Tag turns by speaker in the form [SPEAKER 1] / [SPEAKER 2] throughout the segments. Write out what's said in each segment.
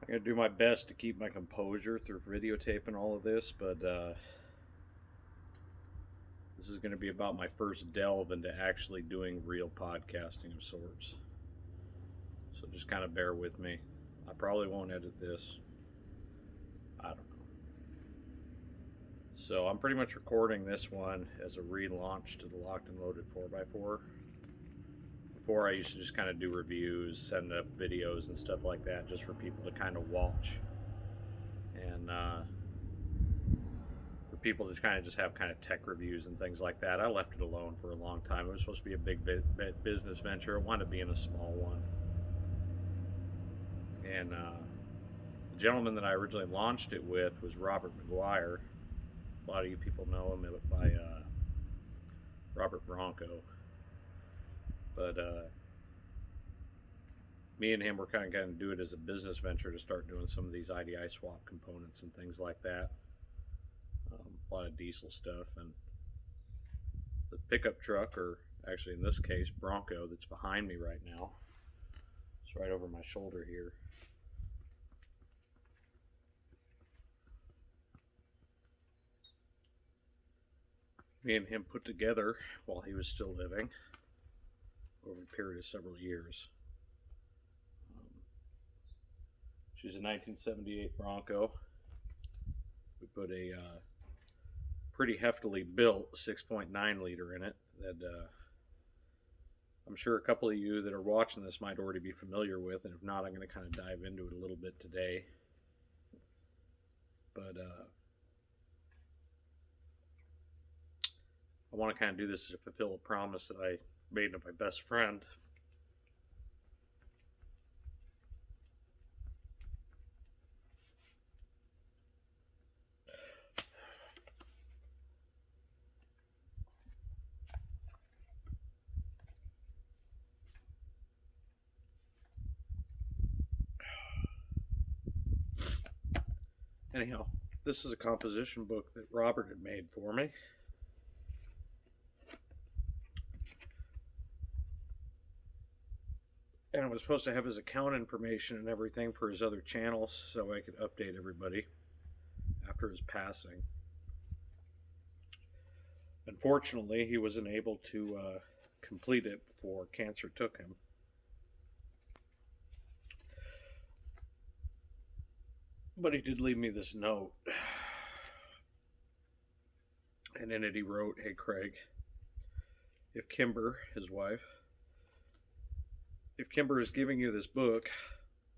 [SPEAKER 1] I'm going to do my best to keep my composure through videotaping all of this, but this is going to be about my first delve into actually doing real podcasting of sorts. So just kind of bear with me. I probably won't edit this. I don't know. So I'm pretty much recording this one as a relaunch to the Locked and Loaded 4x4. Before I used to just kind of do reviews, send up videos and stuff like that just for people to kind of watch. And for people to kind of just have kind of tech reviews and things like that. I left it alone for a long time. It was supposed to be a big business venture. It wound up being a small one. And the gentleman that I originally launched it with was Robert Maguire. A lot of you people know him by Robert Bronco. But me and him were kind of going to do it as a business venture to start doing some of these IDI swap components and things like that. A lot of diesel stuff. And the pickup truck, or actually in this case Bronco, that's behind me right now, it's right over my shoulder here. Me and him put together while he was still living over a period of several years. She's a 1978 Bronco. We put a pretty heftily built 6.9 liter in it that I'm sure a couple of you that are watching this might already be familiar with, and if not, I'm going to kind of dive into it a little bit today. But I want to kind of do this to fulfill a promise that I made to my best friend. Anyhow, this is a composition book that Robert had made for me. And it was supposed to have his account information and everything for his other channels so I could update everybody after his passing. Unfortunately, he wasn't able to complete it before cancer took him. But he did leave me this note. And in it he wrote, "Hey Craig, if Kimber, his wife, if Kimber is giving you this book,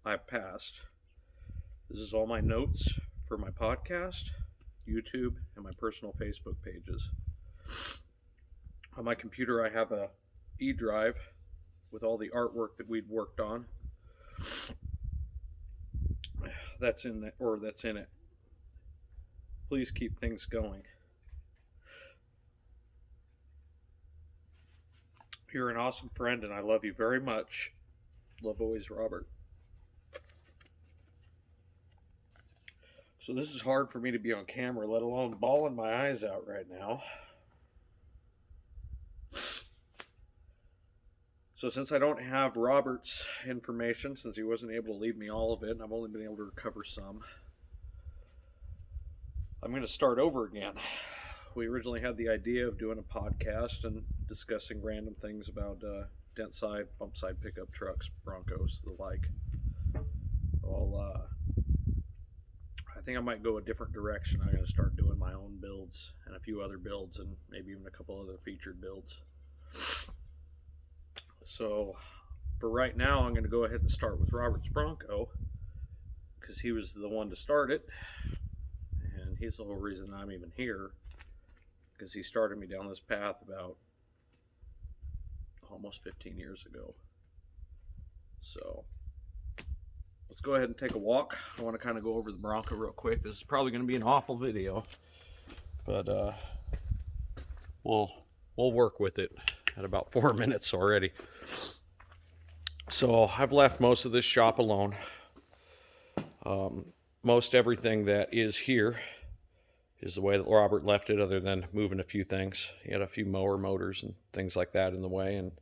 [SPEAKER 1] I've passed. This is all my notes for my podcast, YouTube, and my personal Facebook pages. On my computer I have a e-drive with all the artwork that we'd worked on. That's in it. Please keep things going. You're an awesome friend and I love you very much. Love always, Robert." So this is hard for me to be on camera, let alone bawling my eyes out right now. So since I don't have Robert's information, since he wasn't able to leave me all of it, and I've only been able to recover some, I'm going to start over again. We originally had the idea of doing a podcast and discussing random things about Dentside, bump side pickup trucks, Broncos, the like. Well, I think I might go a different direction. I'm going to start doing my own builds and a few other builds and maybe even a couple other featured builds. So for right now, I'm going to go ahead and start with Robert's Bronco because he was the one to start it. And he's the whole reason I'm even here, because he started me down this path about almost 15 years ago. So let's go ahead and take a walk. I want to kind of go over the Bronco real quick. This is probably going to be an awful video, but we'll work with it at about 4 minutes already. So I've left most of this shop alone. Most everything that is here is the way that Robert left it, other than moving a few things. He had a few mower motors and things like that in the way, and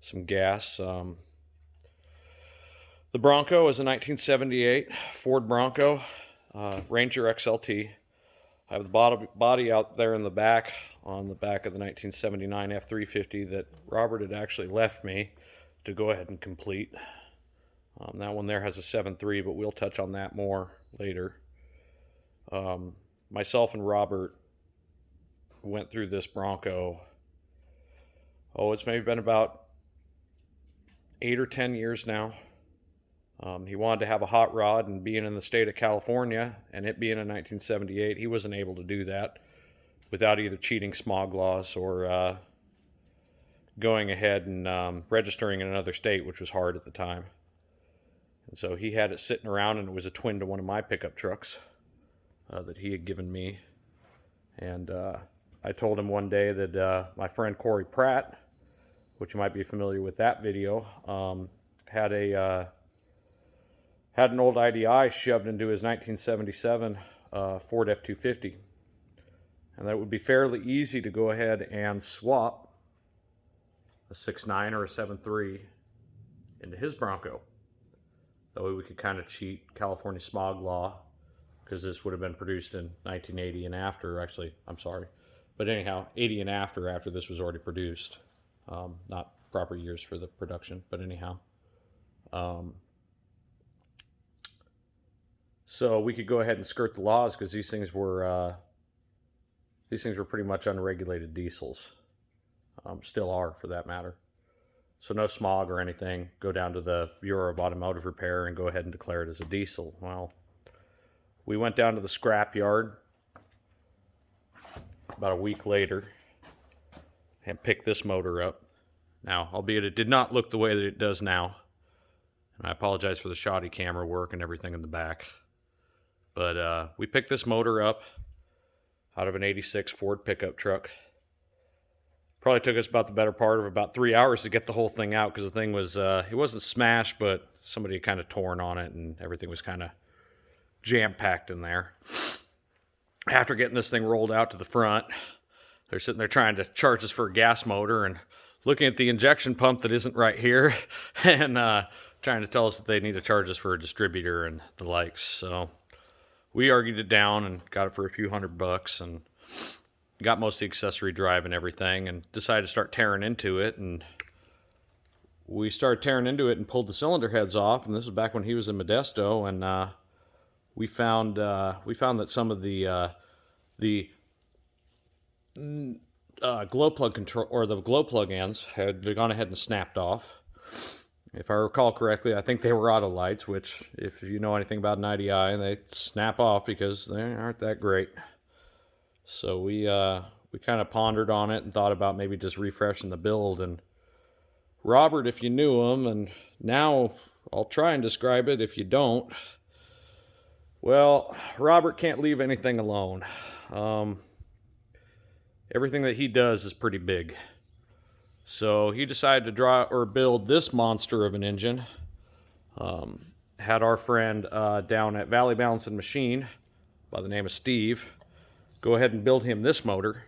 [SPEAKER 1] some gas. The The Bronco is a 1978 Ford Bronco Ranger XLT. I have the body out there in the back, on the back of the 1979 F350 that Robert had actually left me to go ahead and complete. That one there has a 7.3, but we'll touch on that more later. Myself and Robert went through this Bronco, it's maybe been about 8 or 10 years now. He wanted to have a hot rod, and being in the state of California and it being in 1978, he wasn't able to do that without either cheating smog laws or going ahead and registering in another state, which was hard at the time. And so he had it sitting around, and it was a twin to one of my pickup trucks that he had given me. And I told him one day that my friend Corey Pratt, which you might be familiar with that video, had an old IDI shoved into his 1977 Ford F-250. And that it would be fairly easy to go ahead and swap a 6.9 or a 7.3 into his Bronco. That way we could kind of cheat California smog law, because this would have been produced in 1980 and after. Actually, I'm sorry. But anyhow, 80 and after this was already produced. Not proper years for the production, but anyhow. So we could go ahead and skirt the laws, because these things were pretty much unregulated diesels. Still are, for that matter. So no smog or anything. Go down to the Bureau of Automotive Repair and go ahead and declare it as a diesel. Well, we went down to the scrap yard about a week later and picked this motor up. Now, albeit it did not look the way that it does now, and I apologize for the shoddy camera work and everything in the back, but we picked this motor up out of an 86 Ford pickup truck. Probably took us about the better part of about 3 hours to get the whole thing out, because the thing was, it wasn't smashed, but somebody had kind of torn on it, and everything was kind of jam-packed in there. After getting this thing rolled out to the front, they're sitting there trying to charge us for a gas motor and looking at the injection pump that isn't right here, and trying to tell us that they need to charge us for a distributor and the likes. So we argued it down and got it for a few $100 and got most of the accessory drive and everything, and decided to start tearing into it. And we started tearing into it and pulled the cylinder heads off, and this was back when he was in Modesto, and we found that some of the glow plug control, or the glow plug ends, had gone ahead and snapped off. If I recall correctly, I think they were auto lights, which, if you know anything about an IDI, they snap off because they aren't that great. So we kind of pondered on it and thought about maybe just refreshing the build. And Robert, if you knew him, and now I'll try and describe it if you don't. Well, Robert can't leave anything alone. Everything that he does is pretty big. So he decided to build this monster of an engine. Had our friend down at Valley Balance and Machine by the name of Steve go ahead and build him this motor.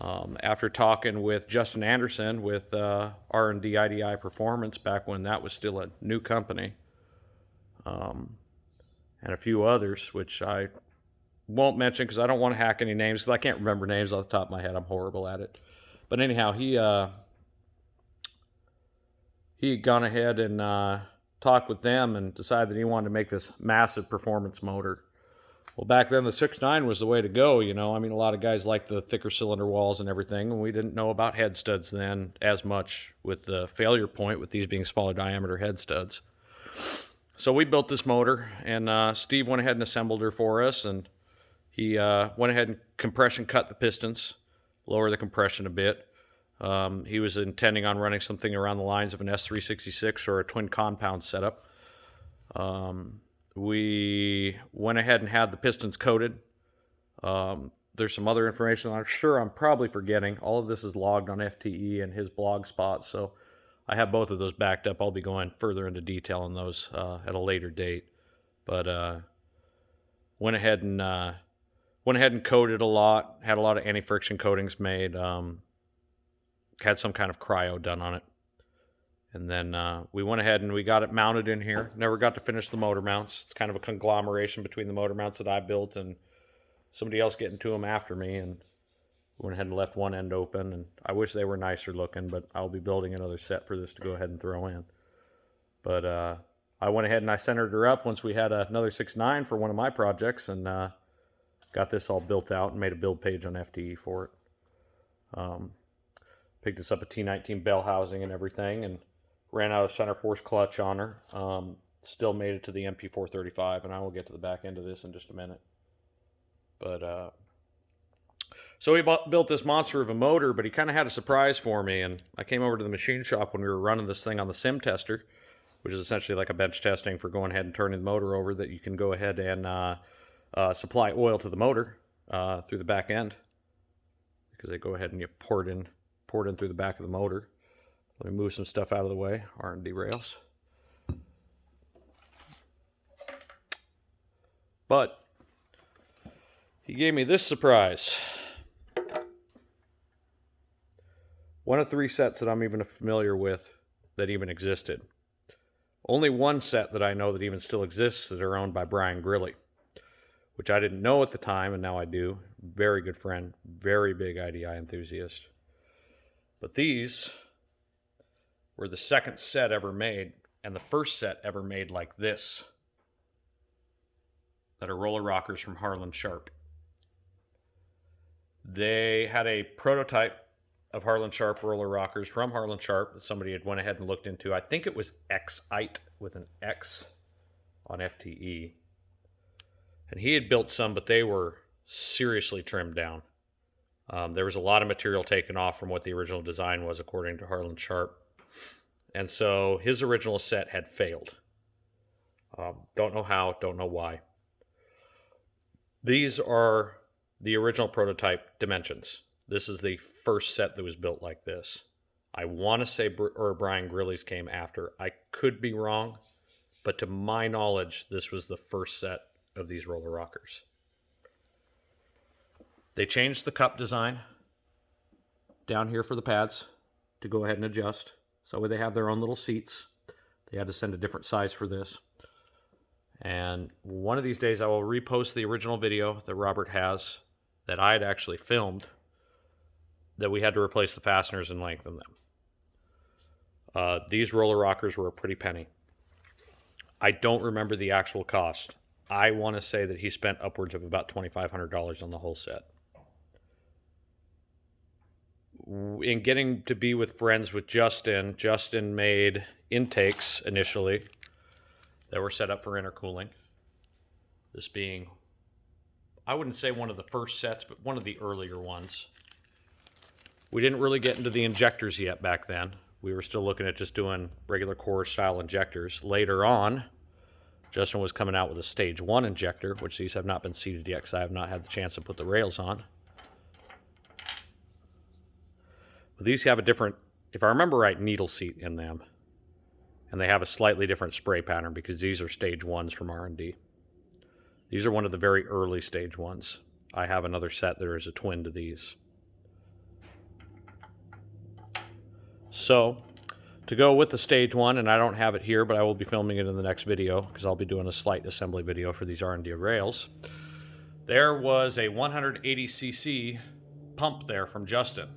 [SPEAKER 1] After talking with Justin Anderson with R&D IDI Performance back when that was still a new company, and a few others, which I won't mention because I don't want to hack any names, because I can't remember names off the top of my head. I'm horrible at it. But anyhow, he had gone ahead and talked with them and decided that he wanted to make this massive performance motor. Well, back then the 6.9 was the way to go, you know. I mean, a lot of guys liked the thicker cylinder walls and everything, and we didn't know about head studs then as much, with the failure point with these being smaller diameter head studs. So we built this motor, and Steve went ahead and assembled her for us, and he went ahead and compression cut the pistons, lower the compression a bit. He was intending on running something around the lines of an S366 or a twin compound setup. We went ahead and had the pistons coated. There's some other information I'm sure I'm probably forgetting. All of this is logged on FTE and his blog spot, so I have both of those backed up. I'll be going further into detail on those at a later date. But went ahead and coated a lot. Had a lot of anti-friction coatings made. Had some kind of cryo done on it. And then we went ahead and we got it mounted in here. Never got to finish the motor mounts. It's kind of a conglomeration between the motor mounts that I built and somebody else getting to them after me. And went ahead and left one end open. And I wish they were nicer looking, but I'll be building another set for this to go ahead and throw in. But I went ahead and I centered her up once we had another 6.9 for one of my projects, and got this all built out and made a build page on FTE for it. Picked us up a T19 bell housing and everything, and ran out of center force clutch on her. Still made it to the MP435, and I will get to the back end of this in just a minute. But so we built this monster of a motor, but he kind of had a surprise for me, and I came over to the machine shop when we were running this thing on the sim tester, which is essentially like a bench testing for going ahead and turning the motor over, that you can go ahead and supply oil to the motor through the back end, because they go ahead and you pour it in through the back of the motor. Let me move some stuff out of the way, R&D rails. But he gave me this surprise. One of 3 sets that I'm even familiar with that even existed. Only one set that I know that even still exists that are owned by Brian Grilly, which I didn't know at the time, and now I do. Very good friend, very big IDI enthusiast. But these were the second set ever made, and the first set ever made like this, that are roller rockers from Harlan Sharp. They had a prototype of Harlan Sharp roller rockers from Harlan Sharp that somebody had went ahead and looked into. I think it was Xite with an X on FTE. And he had built some, but they were seriously trimmed down. There was a lot of material taken off from what the original design was, according to Harlan Sharp. And so his original set had failed. Don't know how, don't know why. These are the original prototype dimensions. This is the first set that was built like this. I want to say Brian Grilly's came after. I could be wrong, but to my knowledge, this was the first set of these roller rockers. They changed the cup design down here for the pads to go ahead and adjust. So they have their own little seats. They had to send a different size for this. And one of these days I will repost the original video that Robert has that I had actually filmed, that we had to replace the fasteners and lengthen them. These roller rockers were a pretty penny. I don't remember the actual cost. I want to say that he spent upwards of about $2,500 on the whole set. In getting to be with friends with Justin, Justin made intakes initially that were set up for intercooling. This being, I wouldn't say one of the first sets, but one of the earlier ones. We didn't really get into the injectors yet back then. We were still looking at just doing regular core style injectors. Later on, Justin was coming out with a stage 1 injector, which these have not been seated yet because I have not had the chance to put the rails on. But these have a different, if I remember right, needle seat in them. And they have a slightly different spray pattern because these are stage 1s from R&D. These are one of the very early stage 1s. I have another set that is a twin to these. So, to go with the stage 1, and I don't have it here, but I will be filming it in the next video because I'll be doing a slight assembly video for these R&D rails. There was a 180cc pump there from Justin.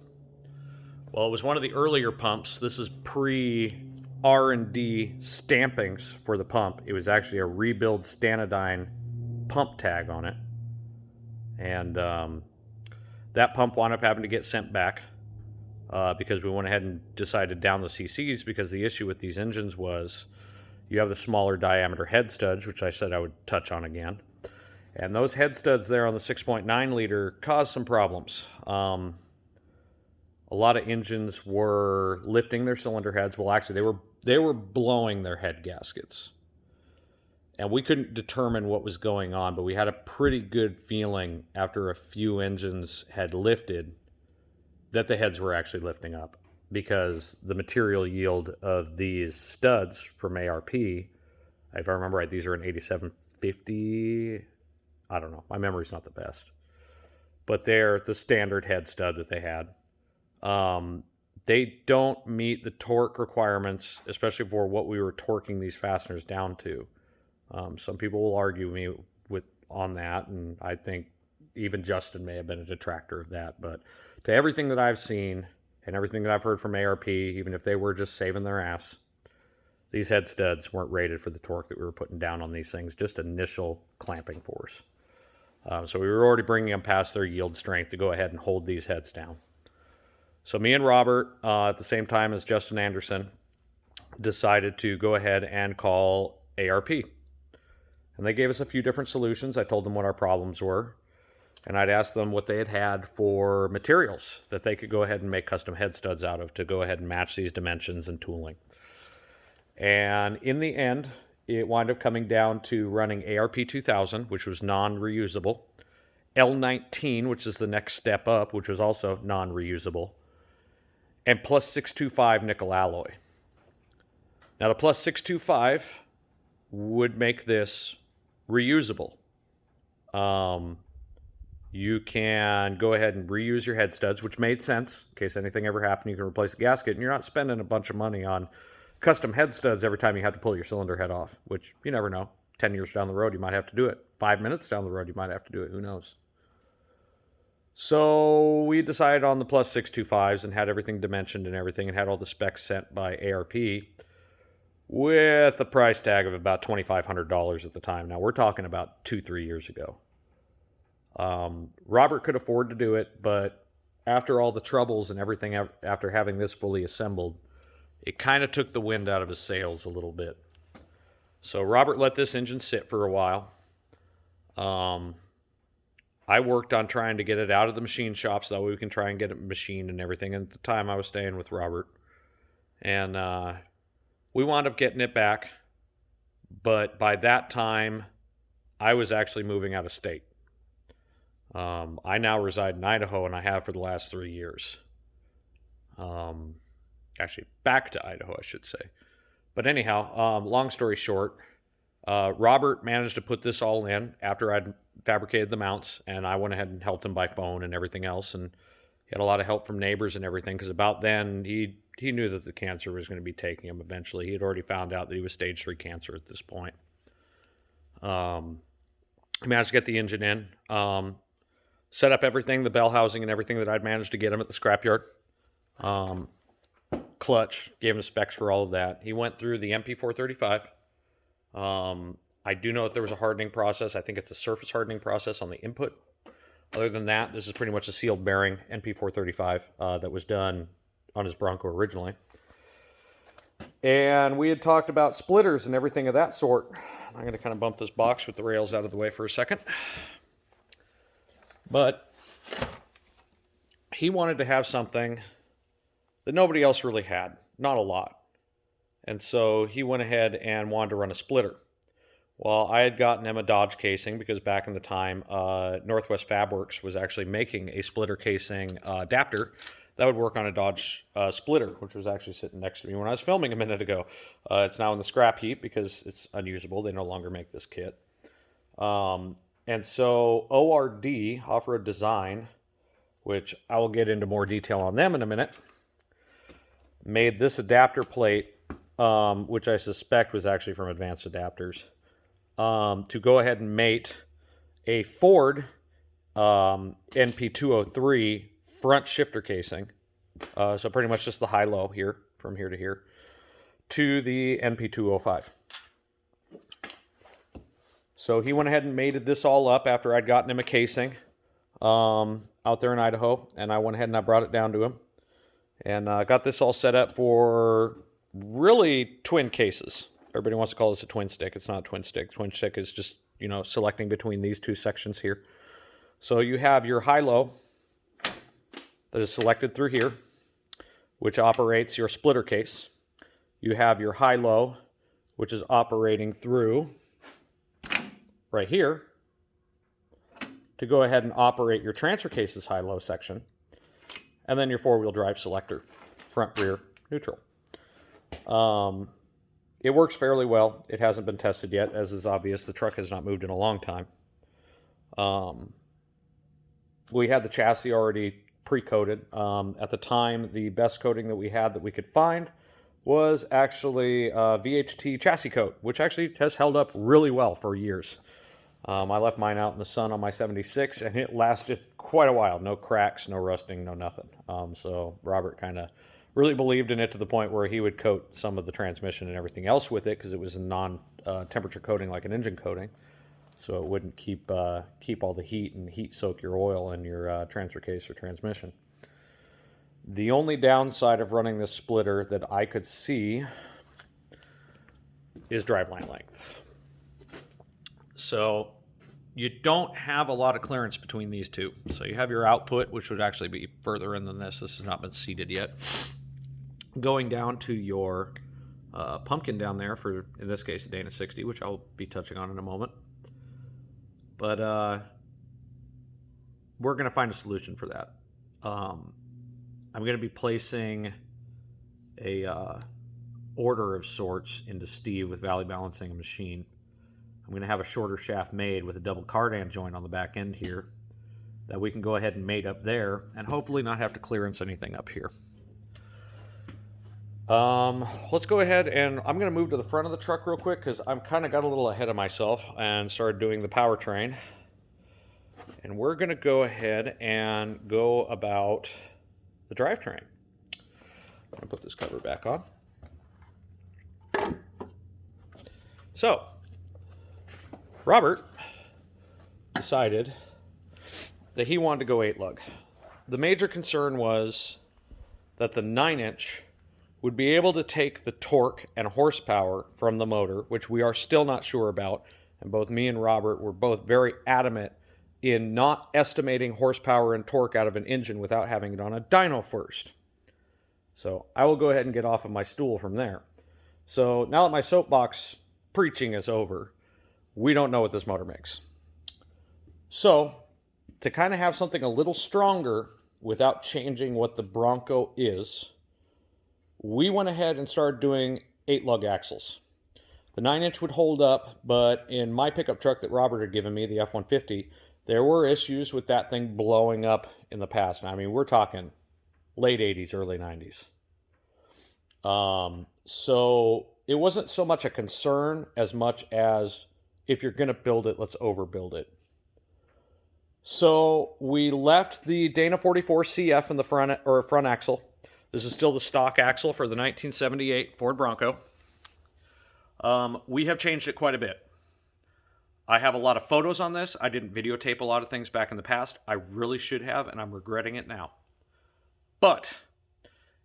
[SPEAKER 1] Well, it was one of the earlier pumps. This is pre-R&D stampings for the pump. It was actually a rebuild Stanodyne pump tag on it. And that pump wound up having to get sent back because we went ahead and decided down the CCs, because the issue with these engines was you have the smaller diameter head studs, which I said I would touch on again. And those head studs there on the 6.9 liter caused some problems. A lot of engines were lifting their cylinder heads. Well, actually, they were blowing their head gaskets. And we couldn't determine what was going on, but we had a pretty good feeling after a few engines had lifted that the heads were actually lifting up, because the material yield of these studs from ARP, if I remember right, these are an 8750. I don't know. My memory's not the best. But they're the standard head stud that they had. they don't meet the torque requirements, especially for what we were torquing these fasteners down to. Some people will argue me on that, and I think even Justin may have been a detractor of that. But to everything that I've seen and everything that I've heard from ARP, even if they were just saving their ass, these head studs weren't rated for the torque that we were putting down on these things, just initial clamping force. So we were already bringing them past their yield strength to go ahead and hold these heads down. So me and Robert, at the same time as Justin Anderson, decided to go ahead and call ARP. And they gave us a few different solutions. I told them what our problems were. And I'd asked them what they had for materials that they could go ahead and make custom head studs out of to go ahead and match these dimensions and tooling. And in the end, it wound up coming down to running ARP 2000, which was non-reusable, L19, which is the next step up, which was also non-reusable, and plus 625 nickel alloy. Now the plus 625 would make this reusable. You can go ahead and reuse your head studs, which made sense. In case anything ever happened, you can replace the gasket, and you're not spending a bunch of money on custom head studs every time you have to pull your cylinder head off, which you never know. 10 years down the road, you might have to do it. 5 minutes down the road, you might have to do it. Who knows? So we decided on the plus 625s and had everything dimensioned and everything, and had all the specs sent by ARP with a price tag of about $2,500 at the time. Now we're talking about 2-3 years ago. Robert could afford to do it, but after all the troubles and everything, after having this fully assembled, it kind of took the wind out of his sails a little bit. So Robert let this engine sit for a while. I worked on trying to get it out of the machine shop so that way we can try and get it machined and everything. And at the time I was staying with Robert. And we wound up getting it back. But by that time, I was actually moving out of state. I now reside in Idaho, and I have for the last 3 years. Actually, back to Idaho, I should say. But anyhow, long story short, Robert managed to put this all in after I'd fabricated the mounts, and I went ahead and helped him by phone and everything else, and he had a lot of help from neighbors and everything, because about then he knew that the cancer was going to be taking him eventually. He had already found out that he was stage 3 cancer at this point. He managed to get the engine in, set up everything, the bell housing and everything that I'd managed to get him at the scrapyard. Clutch, gave him specs for all of that. He went through the MP435. I do know that there was a hardening process. I think it's a surface hardening process on the input. Other than that, this is pretty much a sealed bearing MP435 that was done on his Bronco originally. And we had talked about splitters and everything of that sort. I'm going to kind of bump this box with the rails out of the way for a second. But he wanted to have something that nobody else really had. Not a lot. And so he went ahead and wanted to run a splitter. Well, I had gotten him a Dodge casing because back in the time, Northwest Fabworks was actually making a splitter casing adapter that would work on a Dodge splitter, which was actually sitting next to me when I was filming a minute ago. It's now in the scrap heap because it's unusable. They no longer make this kit. And so ORD, Off-Road Design, which I will get into more detail on them in a minute, made this adapter plate, which I suspect was actually from Advanced Adapters, to go ahead and mate a Ford NP203 front shifter casing. So pretty much just the high-low here, from here to here, to the NP205. So he went ahead and mated this all up after I'd gotten him a casing out there in Idaho, and I went ahead and I brought it down to him. And got this all set up for really twin cases. Everybody wants to call this a twin stick. It's not a twin stick. Twin stick is just, selecting between these two sections here. So you have your high-low that is selected through here, which operates your splitter case. You have your high-low, which is operating through right here to go ahead and operate your transfer case's high-low section. And then your four-wheel drive selector, front, rear, neutral. It works fairly well. It hasn't been tested yet, as is obvious. The truck has not moved in a long time. We had the chassis already pre-coated. At the time, the best coating that we had that we could find was actually VHT chassis coat, which actually has held up really well for years. I left mine out in the sun on my 76, and it lasted quite a while. No cracks, no rusting, no nothing. So Robert kind of really believed in it to the point where he would coat some of the transmission and everything else with it because it was a non-temperature coating like an engine coating. So it wouldn't keep all the heat and heat soak your oil in your transfer case or transmission. The only downside of running this splitter that I could see is driveline length. So you don't have a lot of clearance between these two. So you have your output, which would actually be further in than this. This has not been seated yet. Going down to your pumpkin down there for, in this case, a Dana 60, which I'll be touching on in a moment. But we're going to find a solution for that. I'm going to be placing a order of sorts into Steve with Valley Balancing a machine. I'm going to have a shorter shaft made with a double cardan joint on the back end here that we can go ahead and mate up there and hopefully not have to clearance anything up here. Let's go ahead and I'm going to move to the front of the truck real quick because I'm kind of got a little ahead of myself and started doing the powertrain. And we're going to go ahead and go about the drivetrain. I'm going to put this cover back on. So, Robert decided that he wanted to go 8-lug. The major concern was that the 9-inch would be able to take the torque and horsepower from the motor, which we are still not sure about, and both me and Robert were both very adamant in not estimating horsepower and torque out of an engine without having it on a dyno first. So I will go ahead and get off of my stool from there. So now that my soapbox preaching is over, we don't know what this motor makes. So to kind of have something a little stronger without changing what the Bronco is, we went ahead and started doing 8-lug axles. The 9-inch would hold up, but in my pickup truck that Robert had given me, the F-150, there were issues with that thing blowing up in the past. I mean, we're talking late 80s, early 90s. So it wasn't so much a concern as much as if you're going to build it, let's overbuild it. So we left the Dana 44 CF in the front axle. This is still the stock axle for the 1978 Ford Bronco. We have changed it quite a bit. I have a lot of photos on this. I didn't videotape a lot of things back in the past. I really should have, and I'm regretting it now. But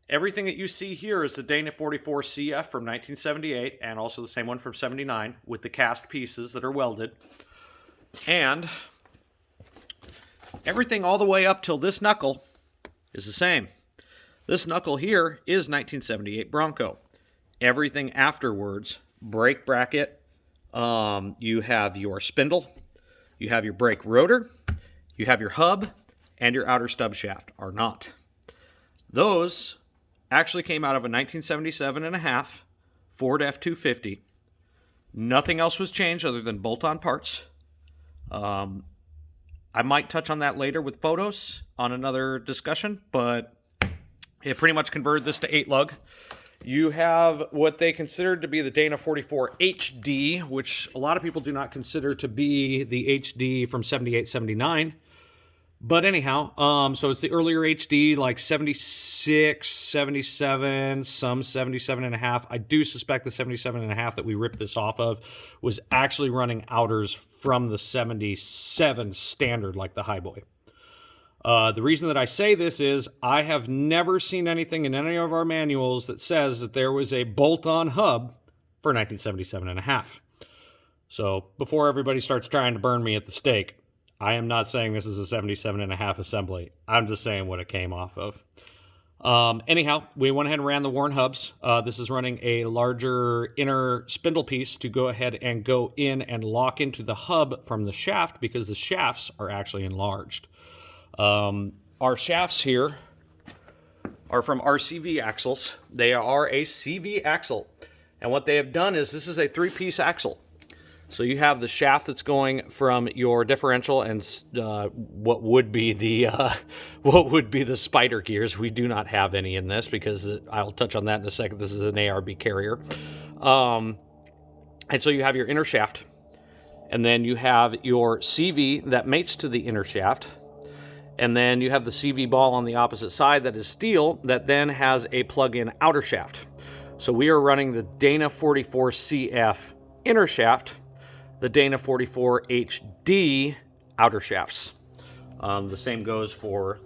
[SPEAKER 1] everything that you see here is the Dana 44 CF from 1978, and also the same one from 79, with the cast pieces that are welded. And everything all the way up till this knuckle is the same. This knuckle here is 1978 Bronco. Everything afterwards, brake bracket, you have your spindle, you have your brake rotor, you have your hub, and your outer stub shaft are not. Those actually came out of a 1977.5 Ford F-250. Nothing else was changed other than bolt-on parts. I might touch on that later with photos on another discussion, but it pretty much converted this to 8-lug. You have what they considered to be the Dana 44 HD, which a lot of people do not consider to be the HD from 78, 79. But anyhow, so it's the earlier HD, like 76, 77, some 77.5. I do suspect the 77.5 that we ripped this off of was actually running outers from the 77 standard, like the Highboy. The reason that I say this is I have never seen anything in any of our manuals that says that there was a bolt-on hub for 1977.5. So before everybody starts trying to burn me at the stake, I am not saying this is a 77.5 assembly. I'm just saying what it came off of. Anyhow, we went ahead and ran the worn hubs. This is running a larger inner spindle piece to go ahead and go in and lock into the hub from the shaft because the shafts are actually enlarged. Our shafts here are from RCV axles. They are a CV axle. And what they have done is this is a 3-piece axle. So you have the shaft that's going from your differential and what would be the spider gears. We do not have any in this because I'll touch on that in a second. This is an ARB carrier, and so you have your inner shaft, and then you have your CV that mates to the inner shaft, and then you have the CV ball on the opposite side that is steel that then has a plug-in outer shaft. So we are running the Dana 44 CF inner shaft, the Dana 44 HD outer shafts. The same goes for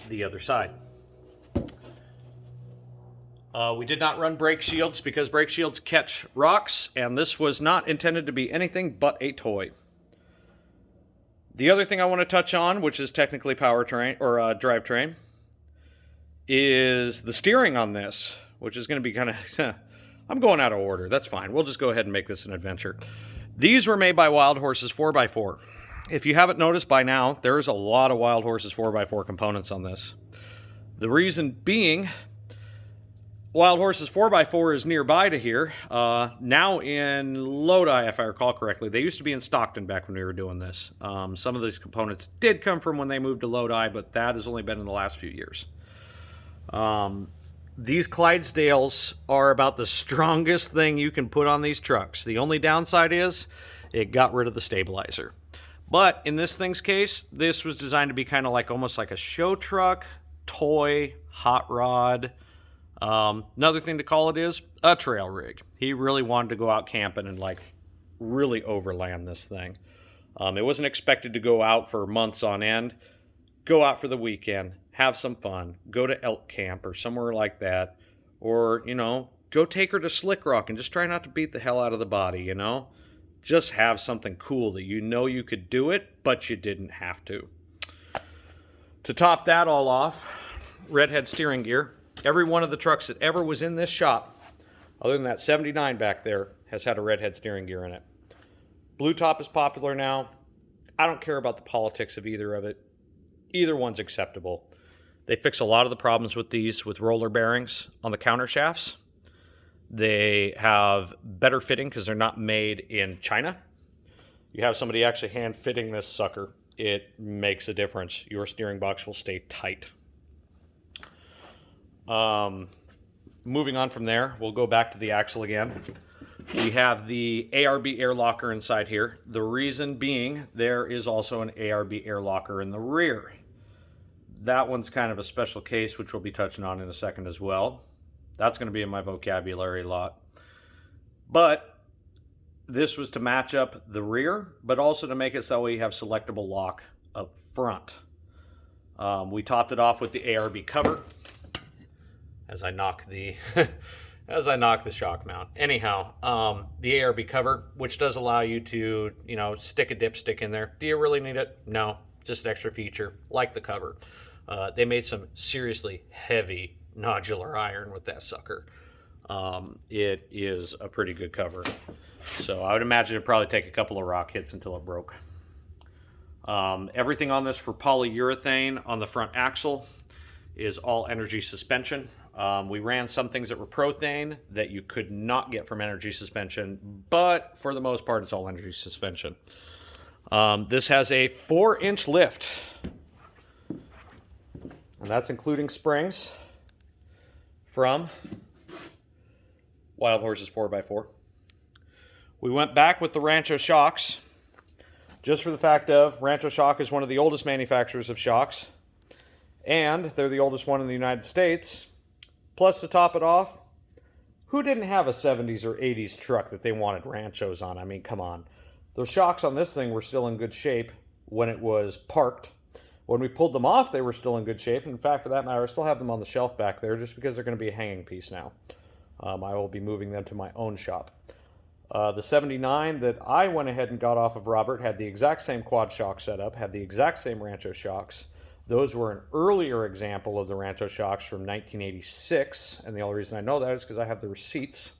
[SPEAKER 1] the other side. We did not run brake shields because brake shields catch rocks, and this was not intended to be anything but a toy. The other thing I want to touch on, which is technically powertrain or drivetrain, is the steering on this, which is going to be kind of... I'm going out of order. That's fine. We'll just go ahead and make this an adventure. These were made by Wild Horses 4x4. If you haven't noticed by now, there's a lot of Wild Horses 4x4 components on this. The reason being, Wild Horses 4x4 is nearby to here, now in Lodi, if I recall correctly. They used to be in Stockton back when we were doing this. Some of these components did come from when they moved to Lodi, but that has only been in the last few years. These Clydesdales are about the strongest thing you can put on these trucks. The only downside is it got rid of the stabilizer. But in this thing's case, this was designed to be kind of like almost like a show truck, toy, hot rod. Another thing to call it is a trail rig. He really wanted to go out camping and like really overland this thing. It wasn't expected to go out for months on end. Go out for the weekend, have some fun, go to elk camp or somewhere like that, or, you know, go take her to Slick Rock and just try not to beat the hell out of the body, you know? Just have something cool that you know you could do it, but you didn't have to. To top that all off, redhead steering gear. Every one of the trucks that ever was in this shop, other than that 79 back there, has had a redhead steering gear in it. Blue top is popular now. I don't care about the politics of either of it. Either one's acceptable. They fix a lot of the problems with these with roller bearings on the counter shafts. They have better fitting because they're not made in China. You have somebody actually hand fitting this sucker. It makes a difference. Your steering box will stay tight. Moving on from there, we'll go back to the axle again. We have the ARB air locker inside here. The reason being, there is also an ARB air locker in the rear. That one's kind of a special case, which we'll be touching on in a second as well. That's going to be in my vocabulary a lot. But this was to match up the rear, but also to make it so we have selectable lock up front. We topped it off with the ARB cover as I knock the shock mount. Anyhow, the ARB cover, which does allow you to, you know, stick a dipstick in there. Do you really need it? No, just an extra feature, like the cover. They made some seriously heavy nodular iron with that sucker. It is a pretty good cover. So I would imagine it'd probably take a couple of rock hits until it broke. Everything on this for polyurethane on the front axle is all energy suspension. We ran some things that were prothane that you could not get from energy suspension, but for the most part, it's all energy suspension. This has a 4-inch lift, and that's including springs from Wild Horses 4x4. We went back with the Rancho shocks, just for the fact of Rancho Shock is one of the oldest manufacturers of shocks, and they're the oldest one in the United States. Plus, to top it off, who didn't have a 70s or 80s truck that they wanted Ranchos on? I mean, come on. Those shocks on this thing were still in good shape when it was parked. When we pulled them off, they were still in good shape. In fact, for that matter, I still have them on the shelf back there just because they're going to be a hanging piece now. I will be moving them to my own shop. The 79 that I went ahead and got off of Robert had the exact same quad shock setup, had the exact same Rancho shocks. Those were an earlier example of the Rancho shocks from 1986, and the only reason I know that is because I have the receipts.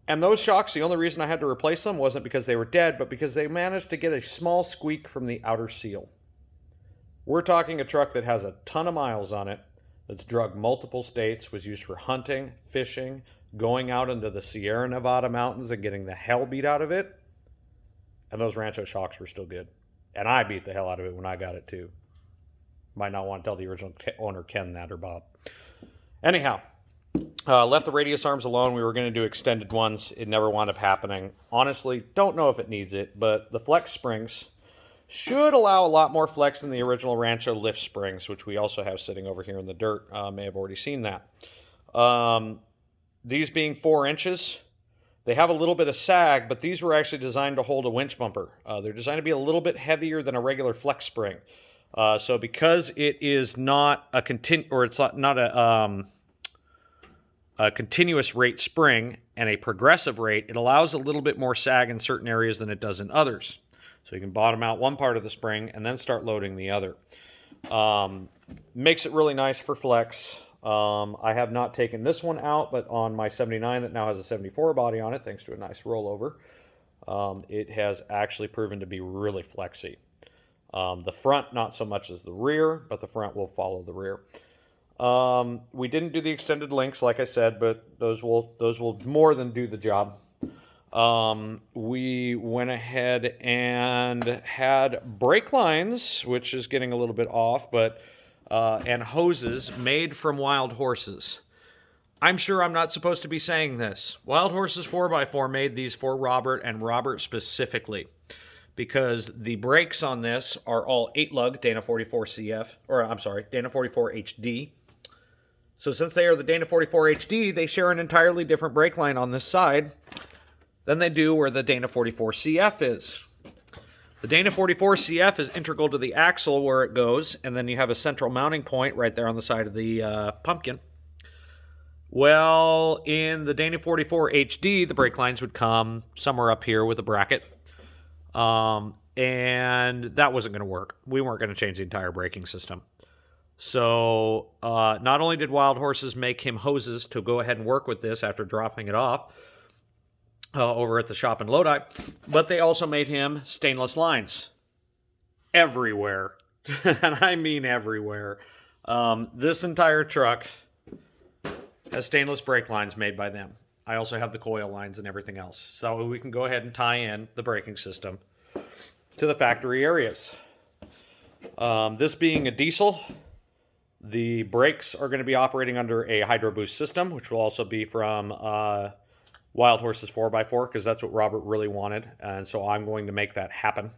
[SPEAKER 1] And those shocks, the only reason I had to replace them wasn't because they were dead, but because they managed to get a small squeak from the outer seal. We're talking a truck that has a ton of miles on it, that's drug multiple states, was used for hunting, fishing, going out into the Sierra Nevada mountains and getting the hell beat out of it. And those Rancho shocks were still good. And I beat the hell out of it when I got it too. Might not want to tell the original owner Ken that or Bob. Anyhow, left the radius arms alone. We were going to do extended ones. It never wound up happening. Honestly, don't know if it needs it, but the flex springs should allow a lot more flex than the original Rancho lift springs, which we also have sitting over here in the dirt. May have already seen that. These being 4 inches, they have a little bit of sag, but these were actually designed to hold a winch bumper. They're designed to be a little bit heavier than a regular flex spring. So because it is not a a continuous rate spring and a progressive rate, it allows a little bit more sag in certain areas than it does in others. So you can bottom out one part of the spring and then start loading the other. Makes it really nice for flex. I have not taken this one out, but on my 79 that now has a 74 body on it, thanks to a nice rollover, it has actually proven to be really flexy. The front, not so much as the rear, but the front will follow the rear. We didn't do the extended links, like I said, but those will more than do the job. We went ahead and had brake lines, which is getting a little bit off, but and hoses made from wild horses. I'm sure I'm not supposed to be saying this. Wild Horses 4x4 made these for Robert, and Robert specifically, because the brakes on this are all 8-lug Dana 44 CF, or I'm sorry, Dana 44 HD. So since they are the Dana 44 HD, they share an entirely different brake line on this side than they do where the Dana 44 CF is. The Dana 44 CF is integral to the axle where it goes, and then you have a central mounting point right there on the side of the pumpkin. Well, in the Dana 44 HD, the brake lines would come somewhere up here with a bracket. And that wasn't going to work. We weren't going to change the entire braking system. So not only did Wild Horses make him hoses to go ahead and work with this after dropping it off over at the shop in Lodi, but they also made him stainless lines everywhere. And I mean everywhere. This entire truck has stainless brake lines made by them. I also have the coil lines and everything else. So we can go ahead and tie in the braking system to the factory areas. This being a diesel, the brakes are going to be operating under a Hydro Boost system, which will also be from Wild Horses 4x4, because that's what Robert really wanted. And so I'm going to make that happen.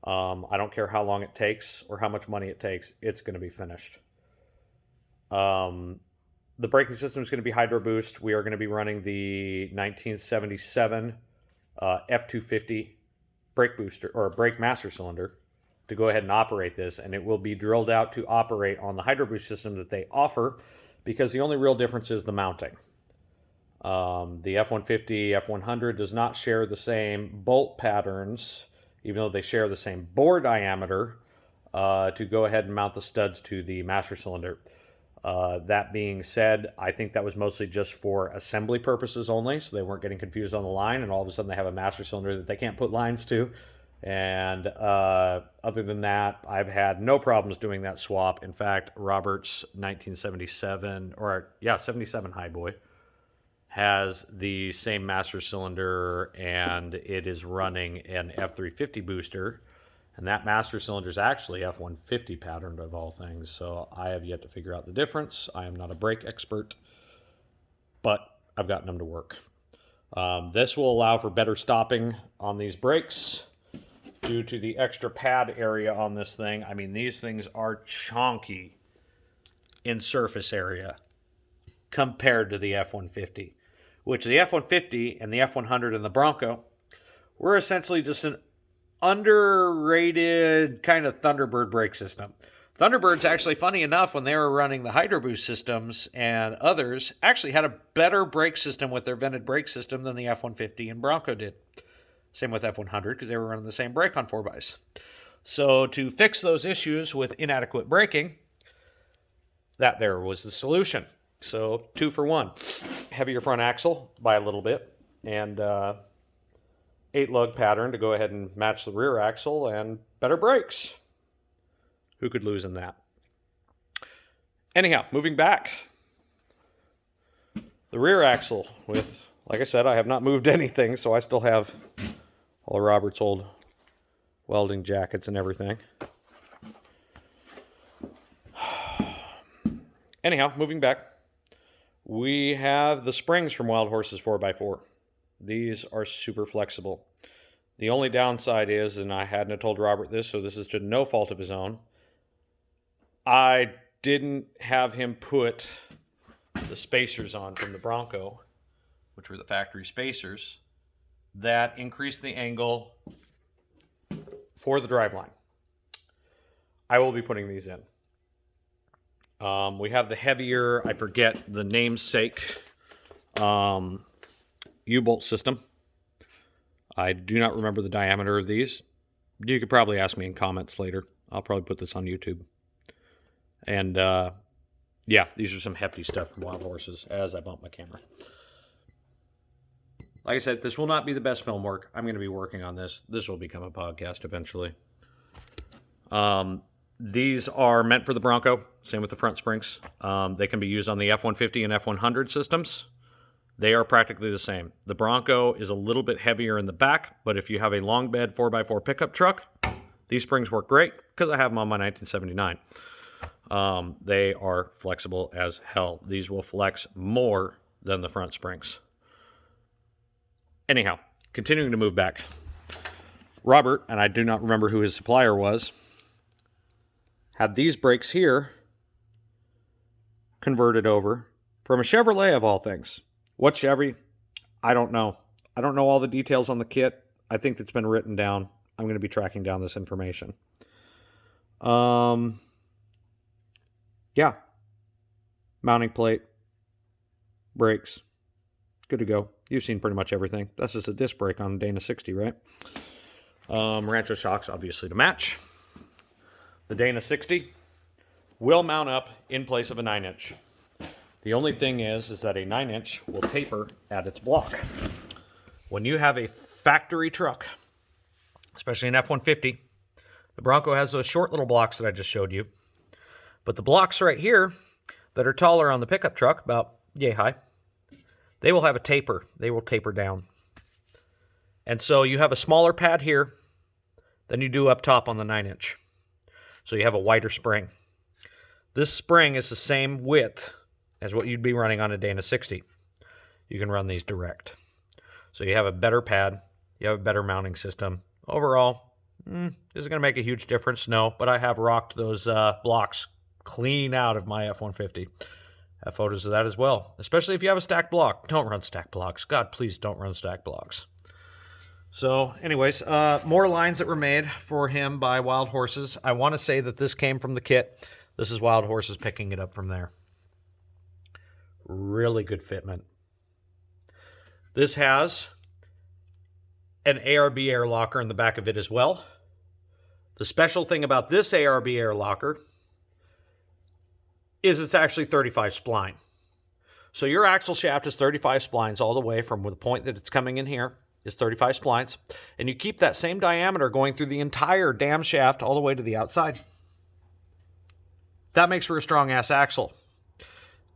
[SPEAKER 1] I don't care how long it takes or how much money it takes. It's going to be finished. The braking system is going to be Hydro Boost. We are going to be running the 1977 F250 brake booster or brake master cylinder to go ahead and operate this, and it will be drilled out to operate on the Hydro Boost system that they offer, because the only real difference is the mounting. The F-150, F-100 does not share the same bolt patterns, even though they share the same bore diameter, to go ahead and mount the studs to the master cylinder. That being said, I think that was mostly just for assembly purposes only, so they weren't getting confused on the line, and all of a sudden they have a master cylinder that they can't put lines to. And other than that, I've had no problems doing that swap. In fact, Robert's 1977, 77 Highboy has the same master cylinder, and it is running an F350 booster. And that master cylinder is actually F-150 patterned of all things, so I have yet to figure out the difference. I am not a brake expert, but I've gotten them to work. This will allow for better stopping on these brakes due to the extra pad area on this thing. I mean, these things are chonky in surface area compared to the F-150, which the F-150 and the F-100 and the Bronco were essentially just an underrated kind of Thunderbird brake system. Thunderbird's actually, funny enough, when they were running the Hydro Boost systems and others, actually had a better brake system with their vented brake system than the F-150 and Bronco did. Same with F-100, because they were running the same brake on 4xs. So to fix those issues with inadequate braking, that there was the solution. So 2 for 1. Heavier front axle by a little bit, and 8-lug pattern to go ahead and match the rear axle, and better brakes. Who could lose in that? Anyhow, moving back. The rear axle with, like I said, I have not moved anything, so I still have All of Robert's old welding jackets and everything. Anyhow, moving back. We have the springs from Wild Horse's 4x4. These are super flexible. The only downside is, and I hadn't told Robert this, so this is to no fault of his own, I didn't have him put the spacers on from the Bronco, which were the factory spacers, that increased the angle for the driveline. I will be putting these in. We have the heavier, I forget the namesake, U-bolt system. I do not remember the diameter of these. You could probably ask me in comments later. I'll probably put this on YouTube. And yeah, these are some hefty stuff from Wild Horses as I bump my camera. Like I said, this will not be the best film work. I'm going to be working on this. This will become a podcast eventually. These are meant for the Bronco. Same with the front springs. They can be used on the F-150 and F-100 systems. They are practically the same. The Bronco is a little bit heavier in the back, but if you have a long bed 4x4 pickup truck, these springs work great because I have them on my 1979. They are flexible as hell. These will flex more than the front springs. Anyhow, continuing to move back. Robert, and I do not remember who his supplier was, had these brakes here converted over from a Chevrolet of all things. What Chevy? I don't know. I don't know all the details on the kit. I think it's been written down. I'm going to be tracking down this information. Yeah. Mounting plate. Brakes. Good to go. You've seen pretty much everything. That's just a disc brake on a Dana 60, right? Rancho shocks, obviously, to match. The Dana 60 will mount up in place of a 9-inch. The only thing is that a 9-inch will taper at its block. When you have a factory truck, especially an F-150, the Bronco has those short little blocks that I just showed you. But the blocks right here that are taller on the pickup truck, about yay high, they will have a taper. They will taper down. And so you have a smaller pad here than you do up top on the 9-inch. So you have a wider spring. This spring is the same width as what you'd be running on a Dana 60. You can run these direct. So you have a better pad. You have a better mounting system. Overall, is it going to make a huge difference? No, but I have rocked those blocks clean out of my F-150. Have photos of that as well. Especially if you have a stacked block. Don't run stacked blocks. God, please don't run stacked blocks. So, anyways, more lines that were made for him by Wild Horses. I want to say that this came from the kit. This is Wild Horses picking it up from there. Really good fitment. This has an ARB air locker in the back of it as well. The special thing about this ARB air locker is it's actually 35 spline. So your axle shaft is 35 splines all the way from the point that it's coming in here is 35 splines. And you keep that same diameter going through the entire damn shaft all the way to the outside. That makes for a strong-ass axle.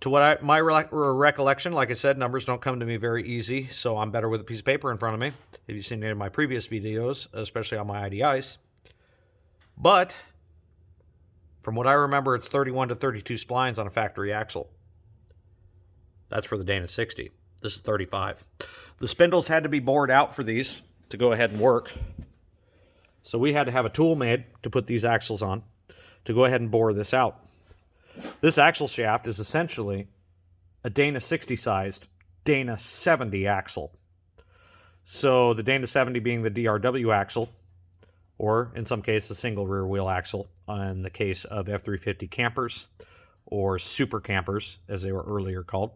[SPEAKER 1] To what my recollection, like I said, numbers don't come to me very easy, so I'm better with a piece of paper in front of me. If you've seen any of my previous videos, especially on my IDIs. But from what I remember, it's 31 to 32 splines on a factory axle. That's for the Dana 60. This is 35. The spindles had to be bored out for these to go ahead and work. So we had to have a tool made to put these axles on to go ahead and bore this out. This axle shaft is essentially a Dana 60 sized Dana 70 axle. So the Dana 70 being the DRW axle, or in some cases a single rear wheel axle in the case of F-350 campers or super campers as they were earlier called,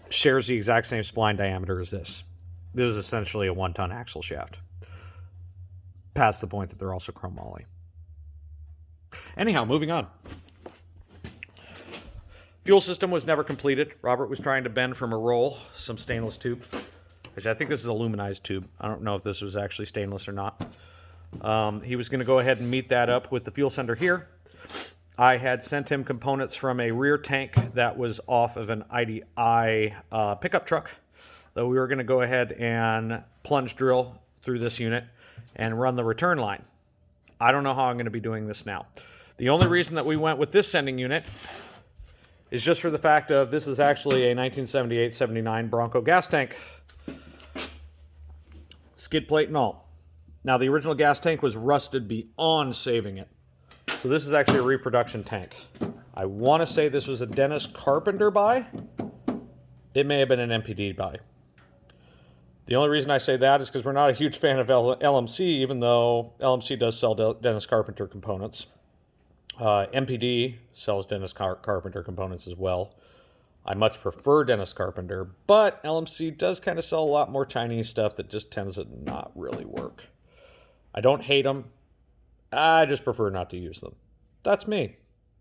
[SPEAKER 1] shares the exact same spline diameter as this. This is essentially a 1-ton axle shaft. Past the point that they're also chrome moly. Anyhow, moving on. Fuel system was never completed. Robert was trying to bend from a roll some stainless tube, which I think this is aluminized tube. I don't know if this was actually stainless or not. He was going to go ahead and meet that up with the fuel sender here. I had sent him components from a rear tank that was off of an IDI pickup truck that we were going to go ahead and plunge drill through this unit and run the return line. I don't know how I'm going to be doing this now. The only reason that we went with this sending unit is just for the fact of this is actually a 1978-79 Bronco gas tank. Skid plate and all. Now, the original gas tank was rusted beyond saving it. So this is actually a reproduction tank. I want to say this was a Dennis Carpenter buy. It may have been an MPD buy. The only reason I say that is because we're not a huge fan of LMC, even though LMC does sell Dennis Carpenter components. MPD sells Dennis Carpenter components as well. I much prefer Dennis Carpenter, but LMC does kind of sell a lot more Chinese stuff that just tends to not really work. I don't hate them. I just prefer not to use them. That's me.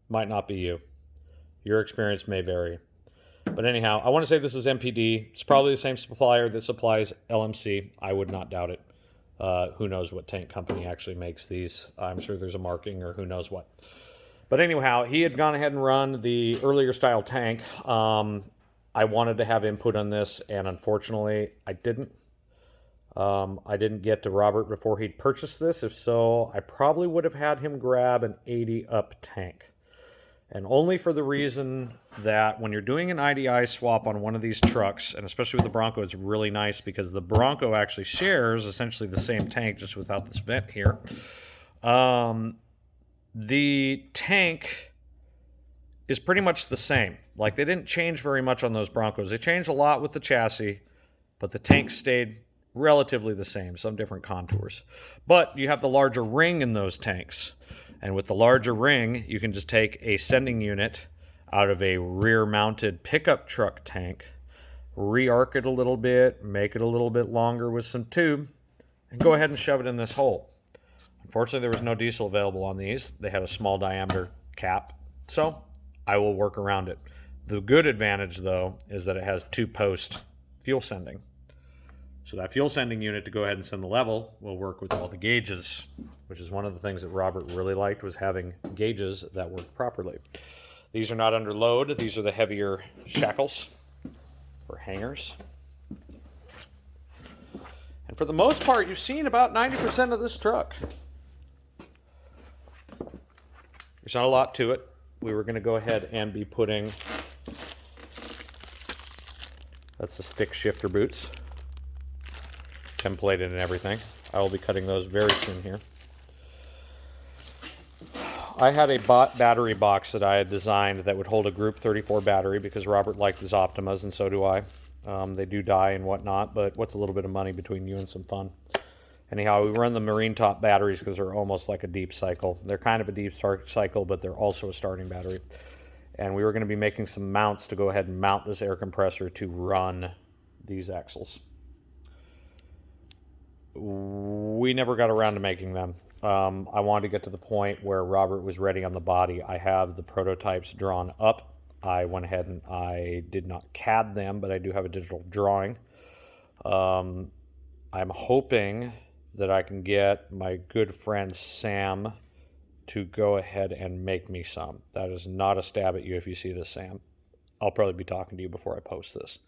[SPEAKER 1] Might not be you. Your experience may vary. But anyhow, I want to say this is MPD. It's probably the same supplier that supplies LMC. I would not doubt it. Who knows what tank company actually makes these. I'm sure there's a marking or who knows what. But anyhow, he had gone ahead and run the earlier style tank. I wanted to have input on this, and unfortunately, I didn't. I didn't get to Robert before he'd purchased this. If so, I probably would have had him grab an 80 up tank. And only for the reason that when you're doing an IDI swap on one of these trucks, and especially with the Bronco, it's really nice because the Bronco actually shares essentially the same tank just without this vent here. The tank is pretty much the same. Like, they didn't change very much on those Broncos. They changed a lot with the chassis, but the tank stayed relatively the same, some different contours. But you have the larger ring in those tanks. And with the larger ring, you can just take a sending unit out of a rear-mounted pickup truck tank, re-arc it a little bit, make it a little bit longer with some tube, and go ahead and shove it in this hole. Unfortunately, there was no diesel available on these. They had a small diameter cap, so I will work around it. The good advantage, though, is that it has two-post fuel sending. So that fuel sending unit to go ahead and send the level will work with all the gauges, which is one of the things that Robert really liked, was having gauges that work properly. These are not under load. These are the heavier shackles or hangers. And for the most part, you've seen about 90% of this truck. There's not a lot to it. We were going to go ahead and be putting, that's the stick shifter boots, templated and everything. I will be cutting those very soon here. I had a battery box that I had designed that would hold a Group 34 battery because Robert liked his Optimas, and so do I. They do die and whatnot, but what's a little bit of money between you and some fun? Anyhow, we run the Marine Top batteries because they're almost like a deep cycle. They're kind of a deep cycle, but they're also a starting battery. And we were going to be making some mounts to go ahead and mount this air compressor to run these axles. We never got around to making them. I wanted to get to the point where Robert was ready on the body. I have the prototypes drawn up. I went ahead and I did not CAD them, but I do have a digital drawing. I'm hoping that I can get my good friend Sam to go ahead and make me some. That is not a stab at you if you see this, Sam. I'll probably be talking to you before I post this.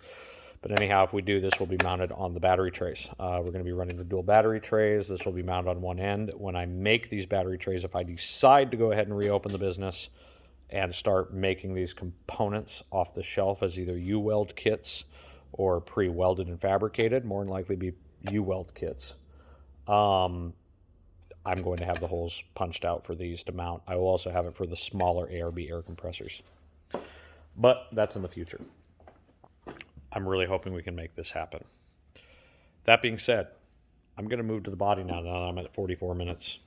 [SPEAKER 1] But anyhow, if we do, this will be mounted on the battery trays. We're going to be running the dual battery trays. This will be mounted on one end. When I make these battery trays, if I decide to go ahead and reopen the business and start making these components off the shelf as either U-weld kits or pre-welded and fabricated, more than likely be U-weld kits. I'm going to have the holes punched out for these to mount. I will also have it for the smaller ARB air compressors. But that's in the future. I'm really hoping we can make this happen. That being said, I'm going to move to the body now that I'm at 44 minutes.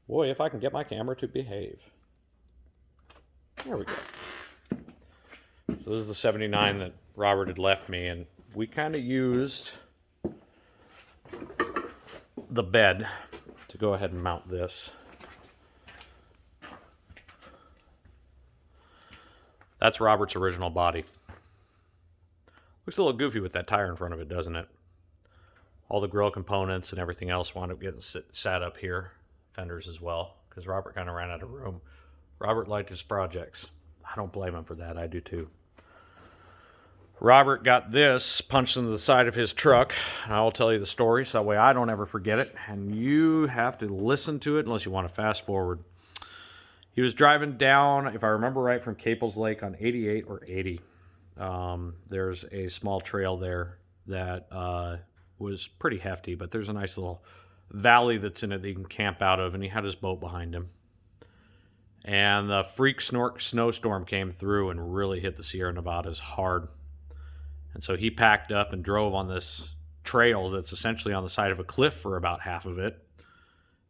[SPEAKER 1] Boy, if I can get my camera to behave. There we go. So this is the 79 that Robert had left me, and we kind of used the bed to go ahead and mount this. That's Robert's original body. Looks a little goofy with that tire in front of it, doesn't it? All the grill components and everything else wound up getting sat up here. Fenders as well, because Robert kind of ran out of room. Robert liked his projects. I don't blame him for that. I do too. Robert got this punched into the side of his truck, and I will tell you the story so that way I don't ever forget it, and you have to listen to it unless you want to fast forward. He was driving down, if I remember right, from Caples Lake on 88 or 80. There's a small trail there that was pretty hefty, but there's a nice little valley that's in it that you can camp out of, and he had his boat behind him. And the freak snowstorm came through and really hit the Sierra Nevadas hard. And so he packed up and drove on this trail that's essentially on the side of a cliff for about half of it,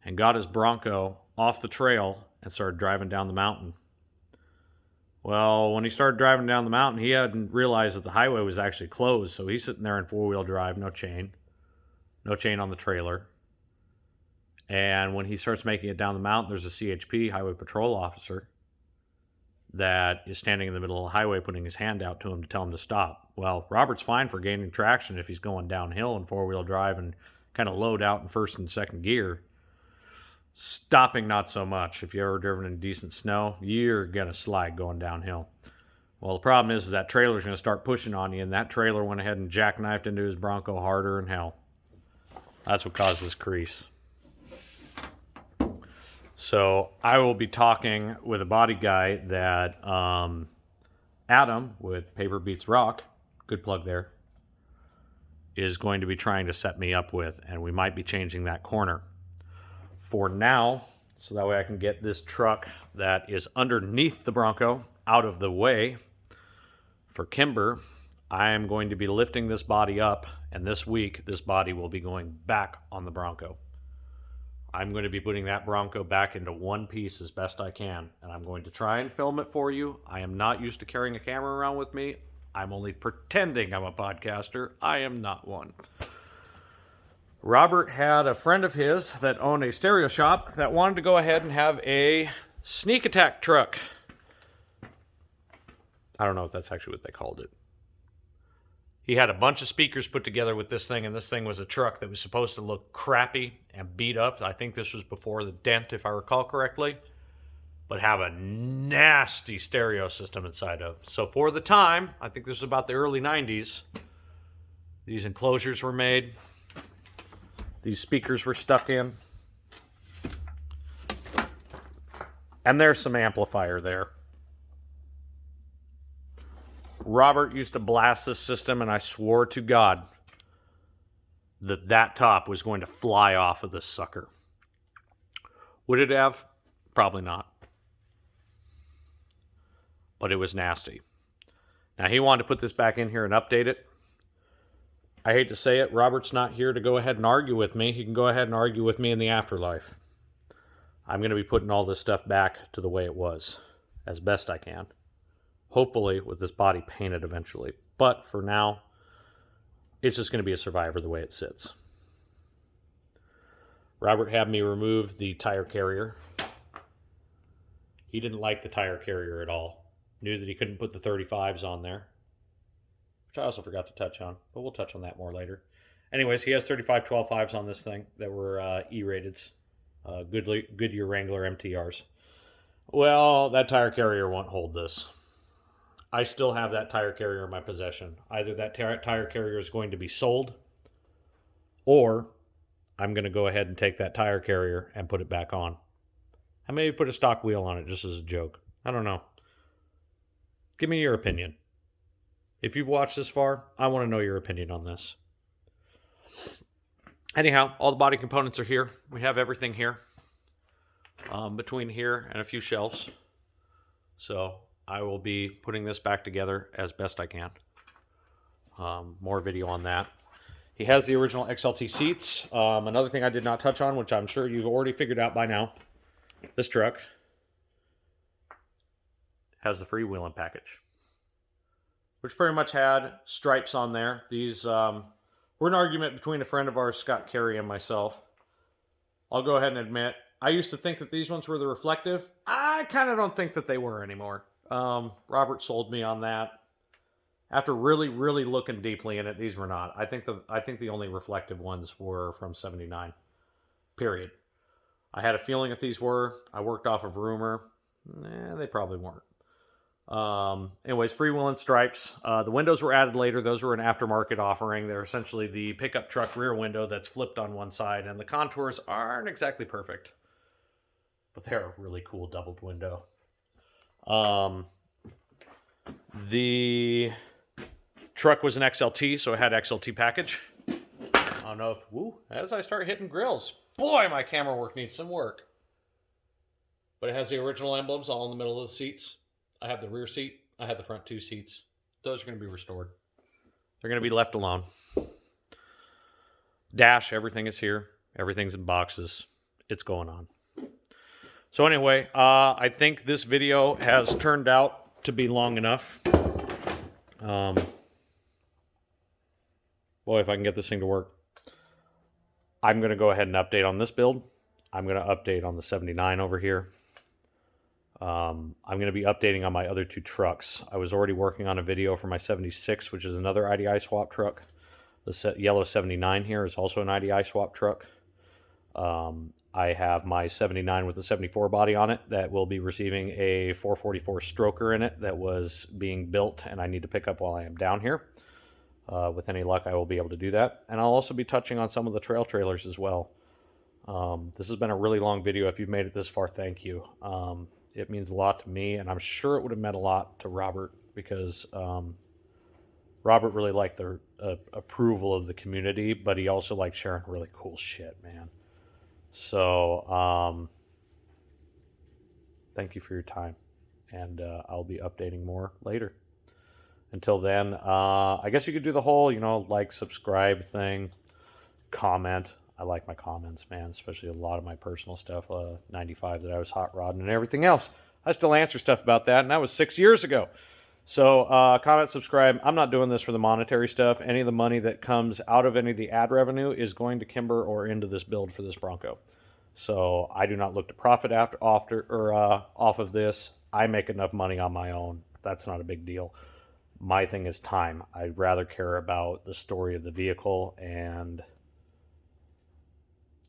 [SPEAKER 1] and got his Bronco off the trail and started driving down the mountain. Well, when he started driving down the mountain, he hadn't realized that the highway was actually closed, so he's sitting there in four-wheel drive, no chain on the trailer. And when he starts making it down the mountain, there's a CHP, Highway Patrol Officer, that is standing in the middle of the highway putting his hand out to him to tell him to stop. Well, Robert's fine for gaining traction if he's going downhill in four-wheel drive and kind of load out in first and second gear. Stopping, not so much. If you've ever driven in decent snow, you're going to slide going downhill. Well, the problem is that trailer's going to start pushing on you, and that trailer went ahead and jackknifed into his Bronco harder than hell. That's what caused this crease. So I will be talking with a body guy that Adam with Paper Beats Rock, good plug there, is going to be trying to set me up with, and we might be changing that corner. For now, so that way I can get this truck that is underneath the Bronco out of the way for Kimber, I am going to be lifting this body up, and this week this body will be going back on the Bronco. I'm going to be putting that Bronco back into one piece as best I can, and I'm going to try and film it for you. I am not used to carrying a camera around with me. I'm only pretending I'm a podcaster. I am not one. Robert had a friend of his that owned a stereo shop that wanted to go ahead and have a sneak attack truck. I don't know if that's actually what they called it. He had a bunch of speakers put together with this thing, and this thing was a truck that was supposed to look crappy and beat up. I think this was before the dent, if I recall correctly, but have a nasty stereo system inside of. So for the time, I think this was about the early 90s, these enclosures were made. These speakers were stuck in. And there's some amplifier there. Robert used to blast this system, and I swore to God that that top was going to fly off of this sucker. Would it have? Probably not. But it was nasty. Now, he wanted to put this back in here and update it. I hate to say it, Robert's not here to go ahead and argue with me. He can go ahead and argue with me in the afterlife. I'm going to be putting all this stuff back to the way it was, as best I can. Hopefully with this body painted eventually. But for now, it's just going to be a Survivor the way it sits. Robert had me remove the tire carrier. He didn't like the tire carrier at all. Knew that he couldn't put the 35s on there, which I also forgot to touch on, but we'll touch on that more later. Anyways, he has 35 12.5s on this thing that were E-rateds, Goodyear Wrangler MTRs. Well, that tire carrier won't hold this. I still have that tire carrier in my possession. Either that tire carrier is going to be sold, or I'm going to go ahead and take that tire carrier and put it back on. I maybe put a stock wheel on it just as a joke. I don't know. Give me your opinion. If you've watched this far, I want to know your opinion on this. Anyhow, all the body components are here. We have everything here. Between here and a few shelves. So I will be putting this back together as best I can. More video on that. He has the original XLT seats. Another thing I did not touch on, which I'm sure you've already figured out by now. This truck has the freewheeling package, which pretty much had stripes on there. These were an argument between a friend of ours, Scott Carey, and myself. I'll go ahead and admit, I used to think that these ones were the reflective. I kind of don't think that they were anymore. Robert sold me on that. After really, really looking deeply in it, these were not. I think the only reflective ones were from '79. Period. I had a feeling that these were. I worked off of rumor. They probably weren't. Anyways, freewheeling stripes. The windows were added later. Those were an aftermarket offering. They're essentially the pickup truck rear window that's flipped on one side, and the contours aren't exactly perfect, but they're a really cool doubled window. The truck was an XLT, so it had XLT package. I don't know if, as I start hitting grills, boy, my camera work needs some work. But it has the original emblems all in the middle of the seats. I have the rear seat. I have the front two seats. Those are going to be restored. They're going to be left alone. Dash, everything is here. Everything's in boxes. It's going on. So anyway, I think this video has turned out to be long enough. Boy, if I can get this thing to work. I'm going to go ahead and update on this build. I'm going to update on the 79 over here. I'm going to be updating on my other two trucks. I was already working on a video for my 76, which is another IDI swap truck. The yellow 79 here is also an IDI swap truck. I have my 79 with the 74 body on it that will be receiving a 444 stroker in it that was being built and I need to pick up while I am down here. With any luck, I will be able to do that. And I'll also be touching on some of the trail trailers as well. This has been a really long video. If you've made it this far, thank you. It means a lot to me, and I'm sure it would have meant a lot to Robert because Robert really liked the approval of the community, but he also liked sharing really cool shit, man. So, thank you for your time, and I'll be updating more later. Until then, I guess you could do the whole, like, subscribe thing, comment. I like my comments, man, especially a lot of my personal stuff, 95 that I was hot rodding and everything else. I still answer stuff about that, and that was 6 years ago. So comment, subscribe. I'm not doing this for the monetary stuff. Any of the money that comes out of any of the ad revenue is going to Kimber or into this build for this Bronco. So I do not look to profit off of this. I make enough money on my own. That's not a big deal. My thing is time. I'd rather care about the story of the vehicle and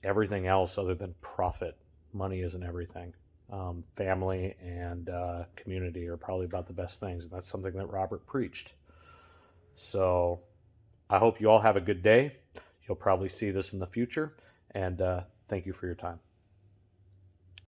[SPEAKER 1] everything else other than profit. Money isn't everything. Family and community are probably about the best things. And that's something that Robert preached. So I hope you all have a good day. You'll probably see this in the future. And thank you for your time.